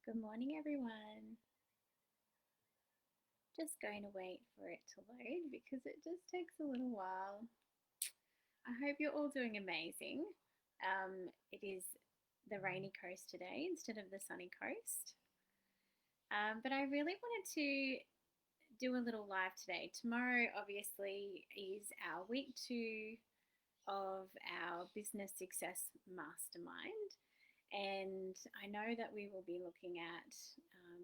Good morning, everyone. Just going to wait for it to load because it just takes a little while. I hope you're all doing amazing. It is the rainy coast today instead of the sunny coast. But I really wanted to do a little live today. Tomorrow, obviously, is our week 2 of our business success mastermind. And I know that we will be looking at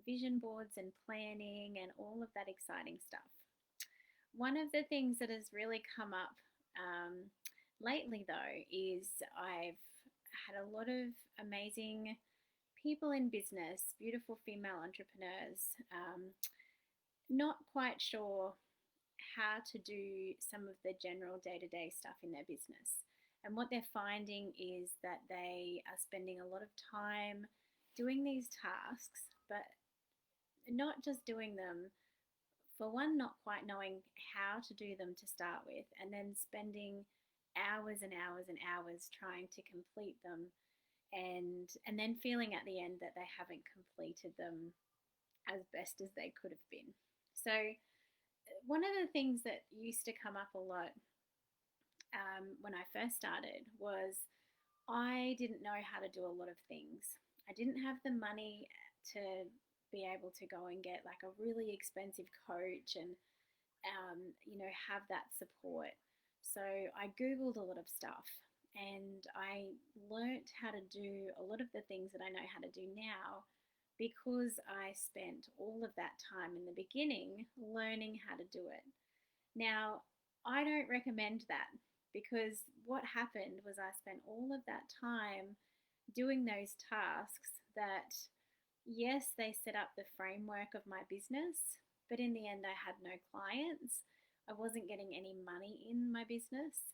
vision boards and planning and all of that exciting stuff. One of the things that has really come up lately, though, is I've had a lot of amazing people in business, beautiful female entrepreneurs, not quite sure how to do some of the general day to day stuff in their business. And what they're finding is that they are spending a lot of time doing these tasks, but not just doing them, for one, not quite knowing how to do them to start with, and then spending hours and hours and hours trying to complete them and then feeling at the end that they haven't completed them as best as they could have been. So one of the things that used to come up a lot when I first started was I didn't know how to do a lot of things. I didn't have the money to be able to go and get like a really expensive coach and have that support. So I Googled a lot of stuff and I learnt how to do a lot of the things that I know how to do now because I spent all of that time in the beginning learning how to do it. Now, I don't recommend that because what happened was I spent all of that time doing those tasks that, yes, they set up the framework of my business, but in the end, I had no clients. I wasn't getting any money in my business.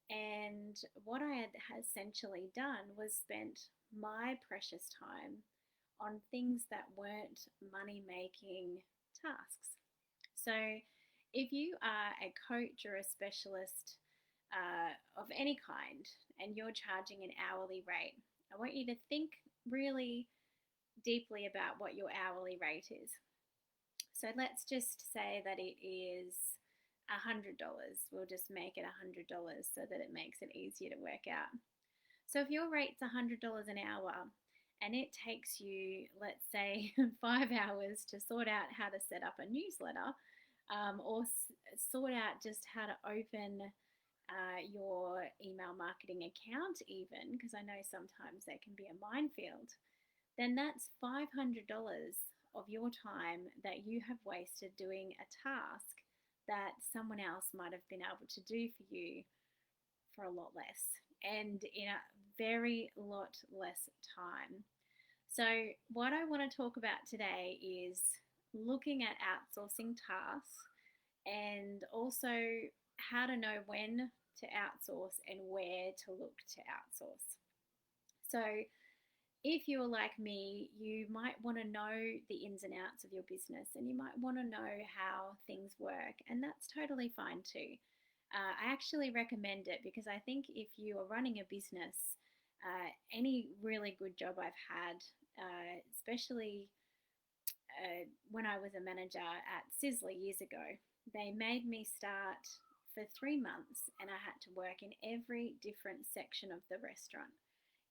And what I had essentially done was spent my precious time on things that weren't money making tasks. So, if you are a coach or a specialist of any kind and you're charging an hourly rate, I want you to think really deeply about what your hourly rate is. So, let's just say that it is $100. We'll just make it $100 so that it makes it easier to work out. So, if your rate's $100 an hour and it takes you, let's say, 5 hours to sort out how to set up a newsletter, or sort out just how to open your email marketing account, even because I know sometimes they can be a minefield, then that's $500 of your time that you have wasted doing a task that someone else might have been able to do for you for a lot less and in a very lot less time. So, what I want to talk about today is looking at outsourcing tasks and also how to know when to outsource and where to look to outsource. So, if you're like me, you might want to know the ins and outs of your business and you might want to know how things work, and that's totally fine too. I actually recommend it because I think if you are running a business, any really good job I've had, especially when I was a manager at Sizzler years ago, they made me start for 3 months and I had to work in every different section of the restaurant,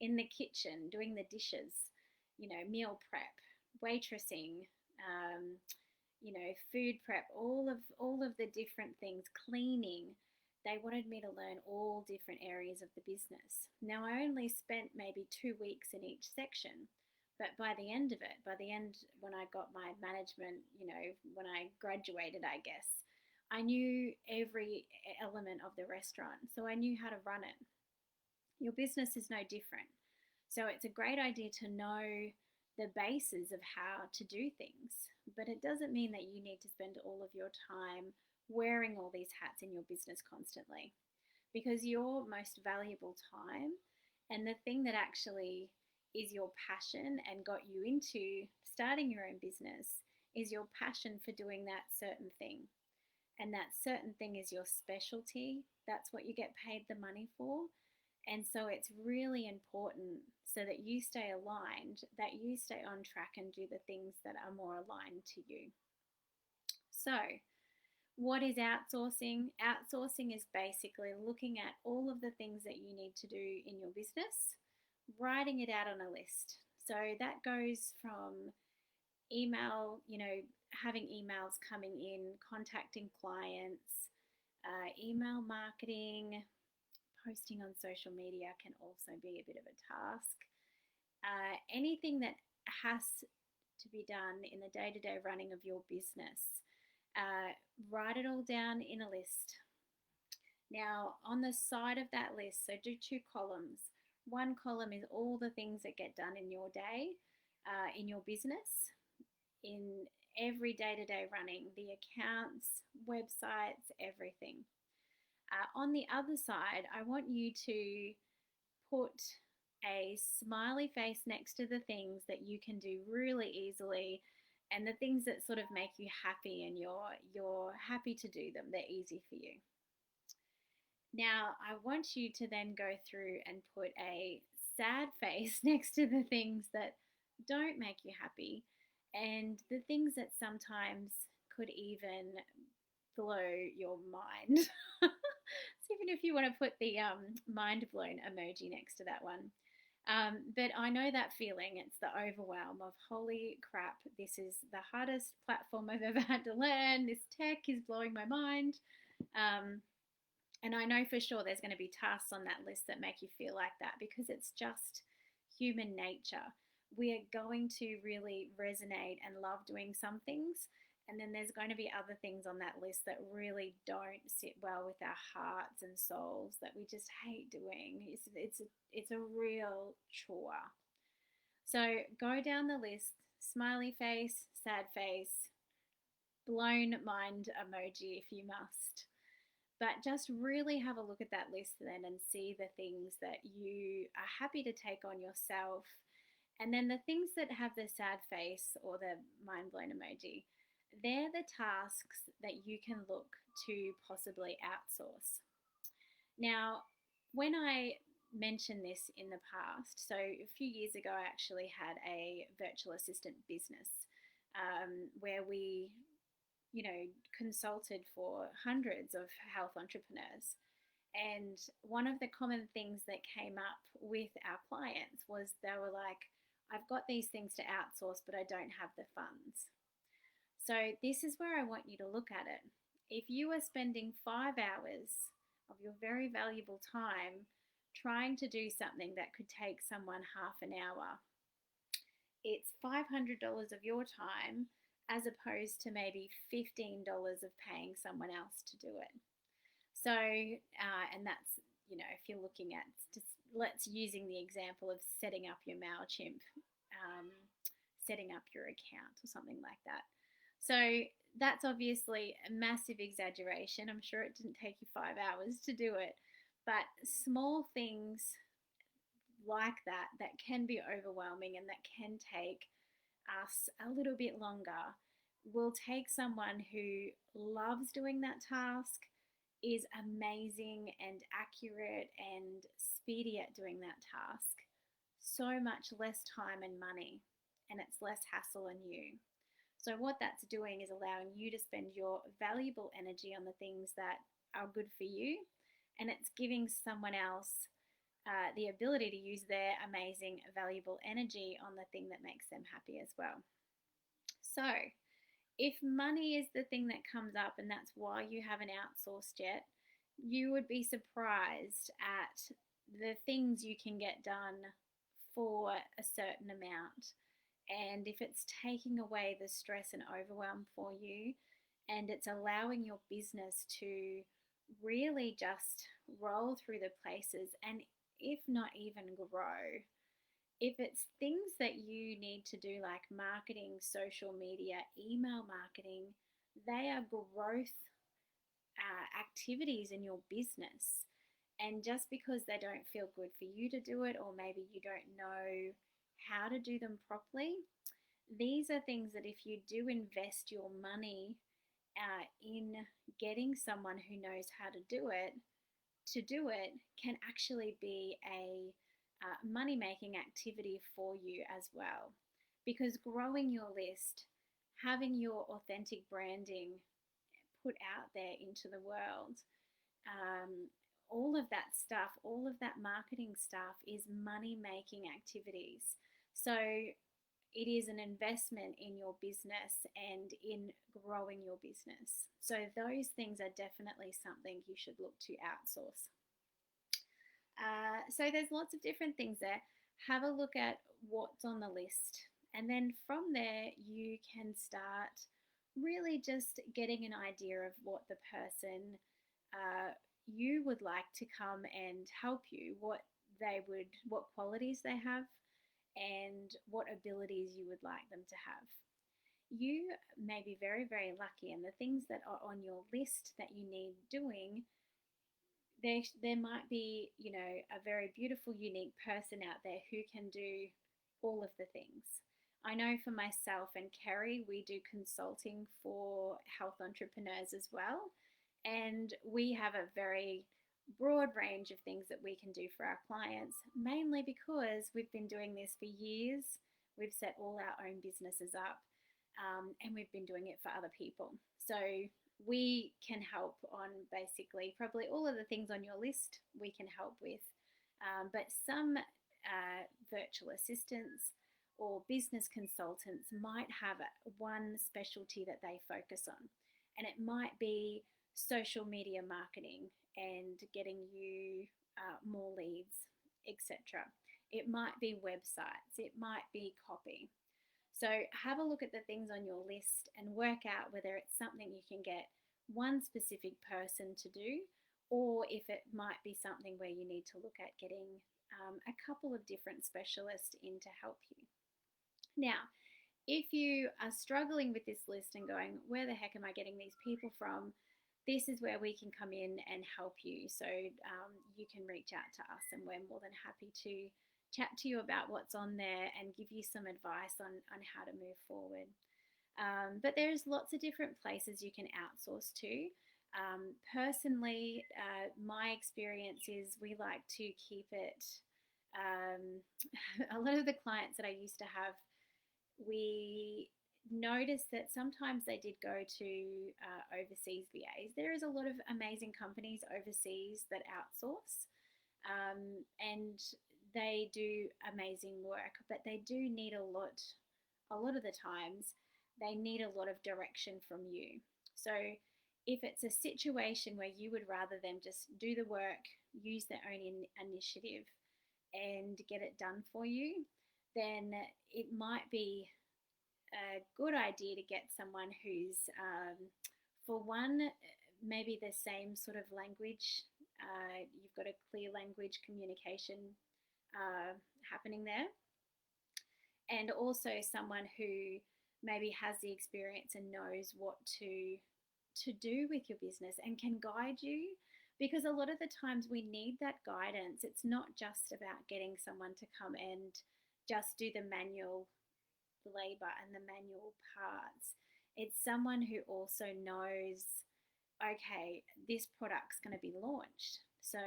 in the kitchen, doing the dishes, meal prep, waitressing, food prep, all of the different things, cleaning. They wanted me to learn all different areas of the business. Now I only spent maybe 2 weeks in each section, but by the end of it, by the end when I got my management, when I graduated, I guess, I knew every element of the restaurant, so I knew how to run it. Your business is no different. So it's a great idea to know the bases of how to do things, but it doesn't mean that you need to spend all of your time wearing all these hats in your business constantly, because your most valuable time and the thing that actually is your passion and got you into starting your own business is your passion for doing that certain thing. And that certain thing is your specialty. That's what you get paid the money for. And so it's really important so that you stay aligned, that you stay on track and do the things that are more aligned to you. So, what is outsourcing? Outsourcing is basically looking at all of the things that you need to do in your business, writing it out on a list. So that goes from email, having emails coming in, contacting clients, email marketing, posting on social media can also be a bit of a task. Anything that has to be done in the day to day running of your business, write it all down in a list. Now, on the side of that list, so do two columns. One column is all the things that get done in your day, in your business, in every day to day running, the accounts, websites, everything. On the other side, I want you to put a smiley face next to the things that you can do really easily and the things that sort of make you happy and you're happy to do them. They're easy for you. Now, I want you to then go through and put a sad face next to the things that don't make you happy and the things that sometimes could even blow your mind. So even if you want to put the mind blown emoji next to that one. But I know that feeling. It's the overwhelm of holy crap, this is the hardest platform I've ever had to learn. This tech is blowing my mind. And I know for sure there's going to be tasks on that list that make you feel like that because it's just human nature. We are going to really resonate and love doing some things. And then there's going to be other things on that list that really don't sit well with our hearts and souls that we just hate doing. It's a real chore. So go down the list, smiley face, sad face, blown mind emoji if you must. But just really have a look at that list then and see the things that you are happy to take on yourself. And then the things that have the sad face or the mind blown emoji, they're the tasks that you can look to possibly outsource. Now, when I mentioned this in the past, so a few years ago, I actually had a virtual assistant business where we consulted for hundreds of health entrepreneurs. And one of the common things that came up with our clients was they were like, I've got these things to outsource, but I don't have the funds. So this is where I want you to look at it. If you are spending 5 hours of your very valuable time trying to do something that could take someone half an hour, it's $500 of your time as opposed to maybe $15 of paying someone else to do it. So, and that's, if you're looking at, just let's using the example of setting up your MailChimp, setting up your account or something like that. So that's obviously a massive exaggeration. I'm sure it didn't take you 5 hours to do it, but small things like that can be overwhelming and that can take us a little bit longer will take someone who loves doing that task, is amazing and accurate and speedy at doing that task, so much less time and money, and it's less hassle on you. So what that's doing is allowing you to spend your valuable energy on the things that are good for you, and it's giving someone else the ability to use their amazing, valuable energy on the thing that makes them happy as well. So, if money is the thing that comes up and that's why you haven't outsourced yet, you would be surprised at the things you can get done for a certain amount. And if it's taking away the stress and overwhelm for you, and it's allowing your business to really just roll through the places and if not even grow. If it's things that you need to do like marketing, social media, email marketing, they are growth activities in your business. And just because they don't feel good for you to do it, or maybe you don't know how to do them properly, these are things that if you do invest your money in getting someone who knows how to do it, to do it can actually be a money making activity for you as well. Because growing your list, having your authentic branding put out there into the world, um, all of that stuff, all of that marketing stuff is money making activities. So it is an investment in your business and in growing your business. So those things are definitely something you should look to outsource. So there's lots of different things there. Have a look at what's on the list, and then from there you can start really just getting an idea of what the person you would like to come and help you, what qualities they have, and what abilities you would like them to have. You may be very, very lucky, and the things that are on your list that you need doing, there might be, a very beautiful, unique person out there who can do all of the things. I know for myself and Kerry, we do consulting for health entrepreneurs as well. And we have a very broad range of things that we can do for our clients, mainly because we've been doing this for years. We've set all our own businesses up, and we've been doing it for other people. So we can help on basically probably all of the things on your list we can help with. But some virtual assistants or business consultants might have one specialty that they focus on. And it might be social media marketing and getting you more leads, etc. It might be websites, it might be copy. So have a look at the things on your list and work out whether it's something you can get one specific person to do, or if it might be something where you need to look at getting a couple of different specialists in to help you. Now, if you are struggling with this list and going, where the heck am I getting these people from? This is where we can come in and help you. So you can reach out to us, and we're more than happy to chat to you about what's on there and give you some advice on how to move forward. But there's lots of different places you can outsource to. Personally, my experience is we like to keep it. A lot of the clients that I used to have, we noticed that sometimes they did go to overseas VAs. There is a lot of amazing companies overseas that outsource, and they do amazing work, but they do need a lot of the times, they need a lot of direction from you. So if it's a situation where you would rather them just do the work, use their own initiative, and get it done for you, then it might be a good idea to get someone who's, for one, maybe the same sort of language. You've got a clear language communication happening there, and also someone who maybe has the experience and knows what to do with your business and can guide you, because a lot of the times we need that guidance. It's not just about getting someone to come and just do the manual labor and the manual parts. It's someone who also knows, okay, this product's going to be launched. So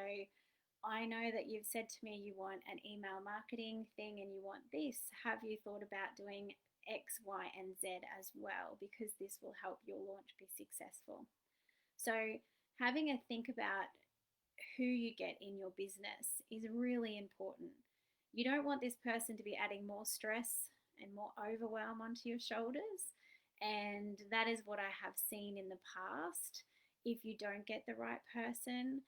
I know that you've said to me you want an email marketing thing and you want this. Have you thought about doing X, Y, and Z as well? Because this will help your launch be successful. So having a think about who you get in your business is really important. You don't want this person to be adding more stress and more overwhelm onto your shoulders. And that is what I have seen in the past. If you don't get the right person,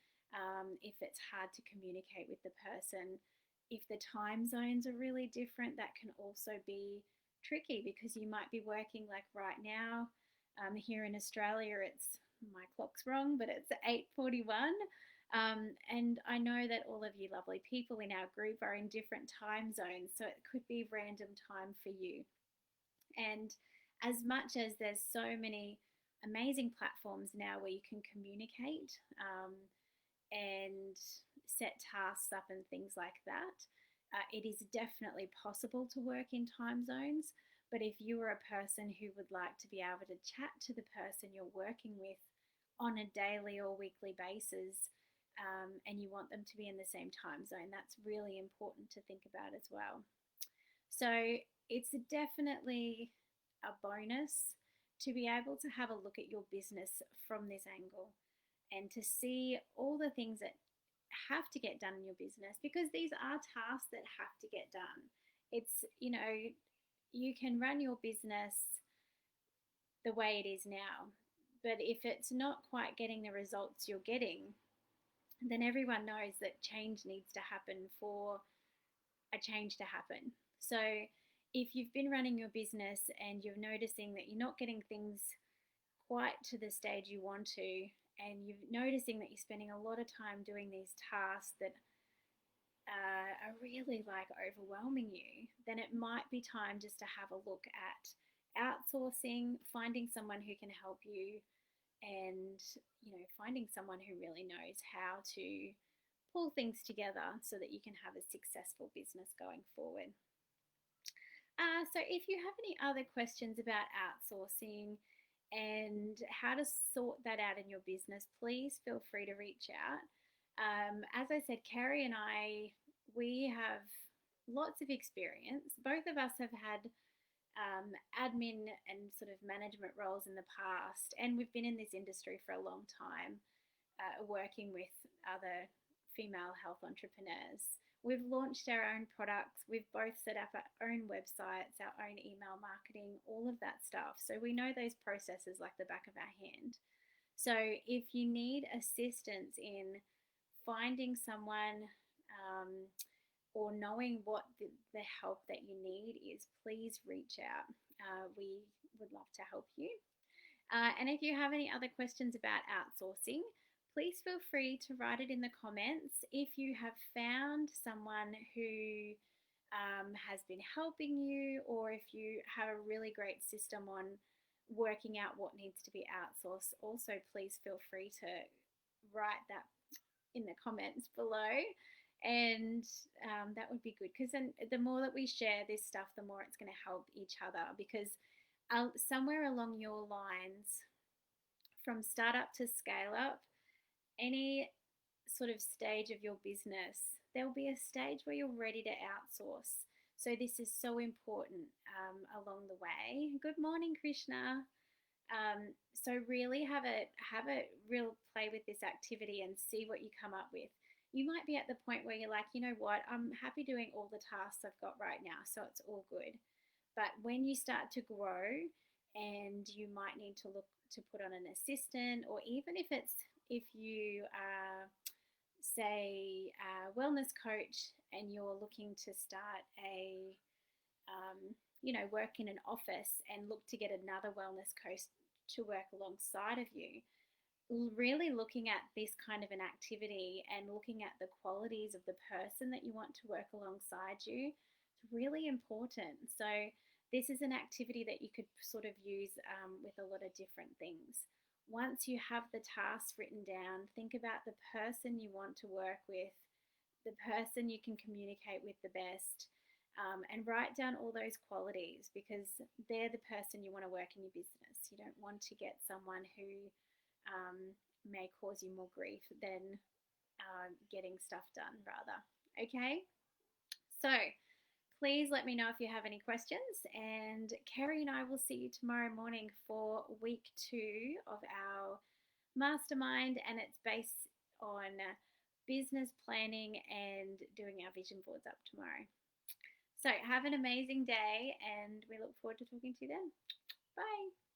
if it's hard to communicate with the person, if the time zones are really different, that can also be tricky, because you might be working like right now. Here in Australia, it's, my clock's wrong, but it's 8:41. And I know that all of you lovely people in our group are in different time zones, so it could be random time for you. And as much as there's so many amazing platforms now where you can communicate and set tasks up and things like that, it is definitely possible to work in time zones. But if you are a person who would like to be able to chat to the person you're working with on a daily or weekly basis, and you want them to be in the same time zone. That's really important to think about as well. So it's definitely a bonus to be able to have a look at your business from this angle and to see all the things that have to get done in your business, because these are tasks that have to get done. It's, you can run your business the way it is now, but if it's not quite getting the results you're getting, then everyone knows that change needs to happen for a change to happen. So if you've been running your business and you're noticing that you're not getting things quite to the stage you want to, and you're noticing that you're spending a lot of time doing these tasks that are really like overwhelming you, then it might be time just to have a look at outsourcing, finding someone who can help you, and finding someone who really knows how to pull things together so that you can have a successful business going forward. So if you have any other questions about outsourcing and how to sort that out in your business, please feel free to reach out. As I said, Carrie and I, we have lots of experience. Both of us have had admin and sort of management roles in the past, and we've been in this industry for a long time, working with other female health entrepreneurs. We've launched our own products. We've both set up our own websites, our own email marketing, all of that stuff. So we know those processes like the back of our hand. So if you need assistance in finding someone or knowing what the help that you need is, please reach out. We would love to help you. And if you have any other questions about outsourcing, please feel free to write it in the comments. If you have found someone who has been helping you, or if you have a really great system on working out what needs to be outsourced, also please feel free to write that in the comments below. And that would be good, because then the more that we share this stuff, the more it's going to help each other, because somewhere along your lines, from startup to scale up, any sort of stage of your business, there'll be a stage where you're ready to outsource. So this is so important along the way. Good morning, Krishna. So really have a real play with this activity and see what you come up with. You might be at the point where you're like, you know what, I'm happy doing all the tasks I've got right now, so it's all good. But when you start to grow, and you might need to look to put on an assistant, or even if you are, say, a wellness coach and you're looking to start a work in an office and look to get another wellness coach to work alongside of you, really looking at this kind of an activity and looking at the qualities of the person that you want to work alongside you is really important. So this is an activity that you could sort of use with a lot of different things. Once you have the tasks written down, think about the person you want to work with, the person you can communicate with the best, and write down all those qualities, because they're the person you want to work in your business. You don't want to get someone who may cause you more grief than getting stuff done, rather. Okay? So please let me know if you have any questions, and Kerry and I will see you tomorrow morning for week 2 of our mastermind, and it's based on business planning and doing our vision boards up tomorrow. So have an amazing day, and we look forward to talking to you then. Bye.